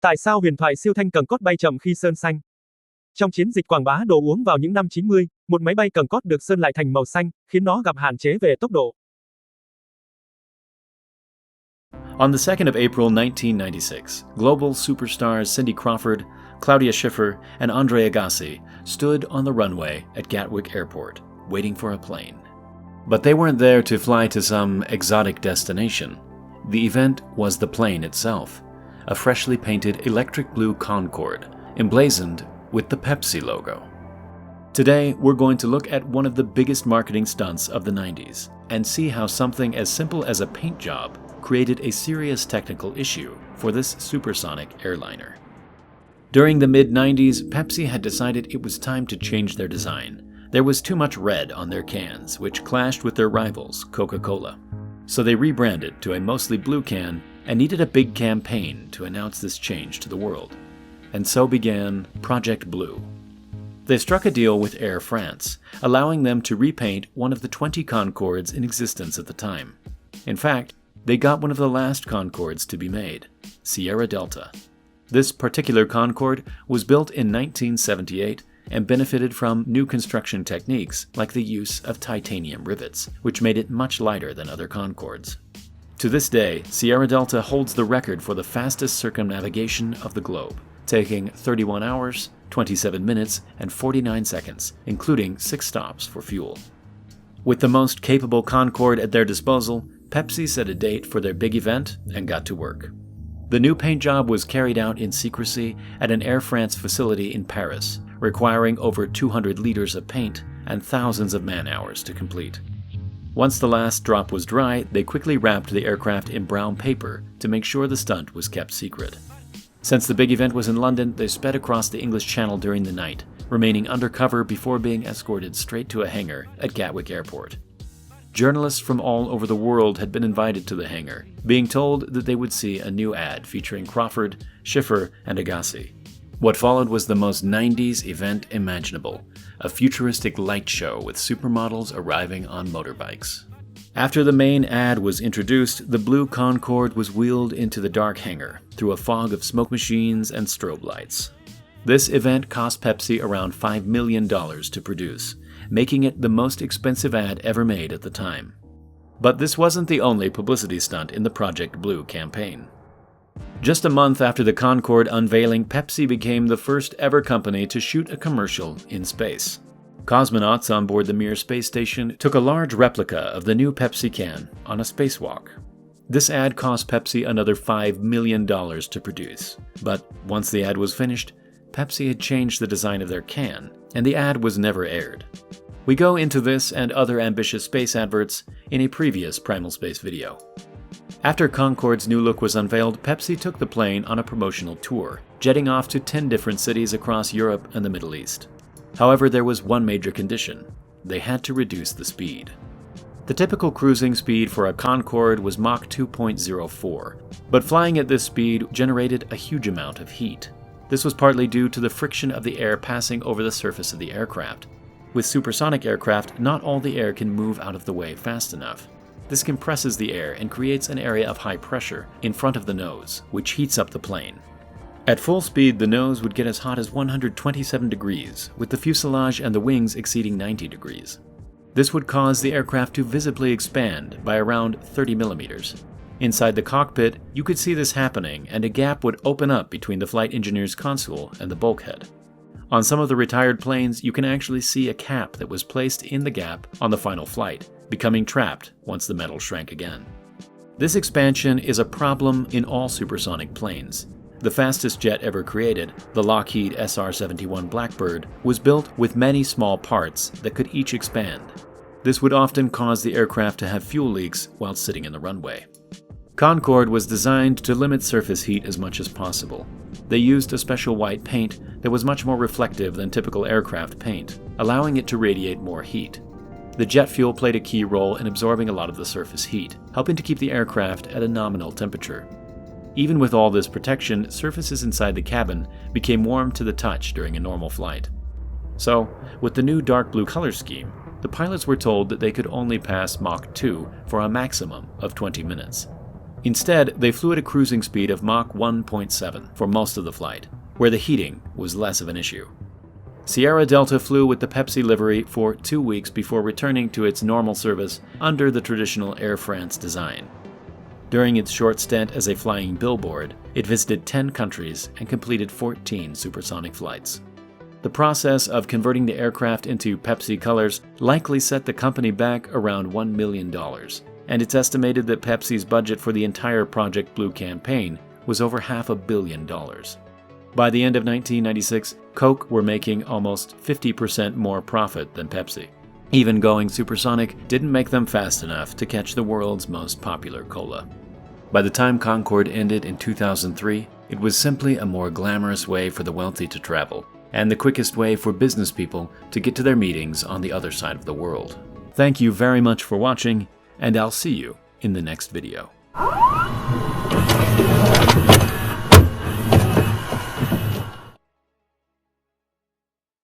Tại sao huyền thoại siêu thanh Concorde bay chậm khi sơn xanh? Trong chiến dịch quảng bá đồ uống vào những năm 90, một máy bay Concorde được sơn lại thành màu xanh, khiến nó gặp hạn chế về tốc độ. On the 2nd of April 1996, global superstars Cindy Crawford, Claudia Schiffer, and Andre Agassi stood on the runway at Gatwick Airport, waiting for a plane. But they weren't there to fly to some exotic destination. The event was the plane itself, a freshly painted electric blue Concorde, emblazoned with the Pepsi logo. Today, we're going to look at one of the biggest marketing stunts of the 90s and see how something as simple as a paint job created a serious technical issue for this supersonic airliner. During the mid-90s, Pepsi had decided it was time to change their design. There was too much red on their cans, which clashed with their rivals, Coca-Cola. So they rebranded to a mostly blue can and needed a big campaign to announce this change to the world. And so began Project Blue. They struck a deal with Air France, allowing them to repaint one of the 20 Concordes in existence at the time. In fact, they got one of the last Concordes to be made, Sierra Delta. This particular Concorde was built in 1978 and benefited from new construction techniques like the use of titanium rivets, which made it much lighter than other Concordes. To this day, Sierra Delta holds the record for the fastest circumnavigation of the globe, taking 31 hours, 27 minutes, and 49 seconds, including 6 stops for fuel. With the most capable Concorde at their disposal, Pepsi set a date for their big event and got to work. The new paint job was carried out in secrecy at an Air France facility in Paris, requiring over 200 liters of paint and thousands of man-hours to complete. Once the last drop was dry, they quickly wrapped the aircraft in brown paper to make sure the stunt was kept secret. Since the big event was in London, they sped across the English Channel during the night, remaining undercover before being escorted straight to a hangar at Gatwick Airport. Journalists from all over the world had been invited to the hangar, being told that they would see a new ad featuring Crawford, Schiffer, and Agassi. What followed was the most 90s event imaginable, a futuristic light show with supermodels arriving on motorbikes. After the main ad was introduced, the blue Concorde was wheeled into the dark hangar through a fog of smoke machines and strobe lights. This event cost Pepsi around $5 million to produce, making it the most expensive ad ever made at the time. But this wasn't the only publicity stunt in the Project Blue campaign. Just a month after the Concorde unveiling, Pepsi became the first ever company to shoot a commercial in space. Cosmonauts on board the Mir space station took a large replica of the new Pepsi can on a spacewalk. This ad cost Pepsi another $5 million to produce. But once the ad was finished, Pepsi had changed the design of their can, and the ad was never aired. We go into this and other ambitious space adverts in a previous Primal Space video. After Concorde's new look was unveiled, Pepsi took the plane on a promotional tour, jetting off to 10 different cities across Europe and the Middle East. However, there was one major condition. They had to reduce the speed. The typical cruising speed for a Concorde was Mach 2.04, but flying at this speed generated a huge amount of heat. This was partly due to the friction of the air passing over the surface of the aircraft. With supersonic aircraft, not all the air can move out of the way fast enough. This compresses the air and creates an area of high pressure in front of the nose, which heats up the plane. At full speed, the nose would get as hot as 127 degrees, with the fuselage and the wings exceeding 90 degrees. This would cause the aircraft to visibly expand by around 30 millimeters. Inside the cockpit, you could see this happening, and a gap would open up between the flight engineer's console and the bulkhead. On some of the retired planes, you can actually see a cap that was placed in the gap on the final flight, becoming trapped once the metal shrank again. This expansion is a problem in all supersonic planes. The fastest jet ever created, the Lockheed SR-71 Blackbird, was built with many small parts that could each expand. This would often cause the aircraft to have fuel leaks while sitting in the runway. Concorde was designed to limit surface heat as much as possible. They used a special white paint that was much more reflective than typical aircraft paint, allowing it to radiate more heat. The jet fuel played a key role in absorbing a lot of the surface heat, helping to keep the aircraft at a nominal temperature. Even with all this protection, surfaces inside the cabin became warm to the touch during a normal flight. So, with the new dark blue color scheme, the pilots were told that they could only pass Mach 2 for a maximum of 20 minutes. Instead, they flew at a cruising speed of Mach 1.7 for most of the flight, where the heating was less of an issue. Sierra Delta flew with the Pepsi livery for 2 weeks before returning to its normal service under the traditional Air France design. During its short stint as a flying billboard, it visited 10 countries and completed 14 supersonic flights. The process of converting the aircraft into Pepsi colors likely set the company back around $1 million, and it's estimated that Pepsi's budget for the entire Project Blue campaign was over $500 million. By the end of 1996, Coke were making almost 50% more profit than Pepsi. Even going supersonic didn't make them fast enough to catch the world's most popular cola. By the time Concorde ended in 2003, it was simply a more glamorous way for the wealthy to travel, and the quickest way for business people to get to their meetings on the other side of the world. Thank you very much for watching, and I'll see you in the next video.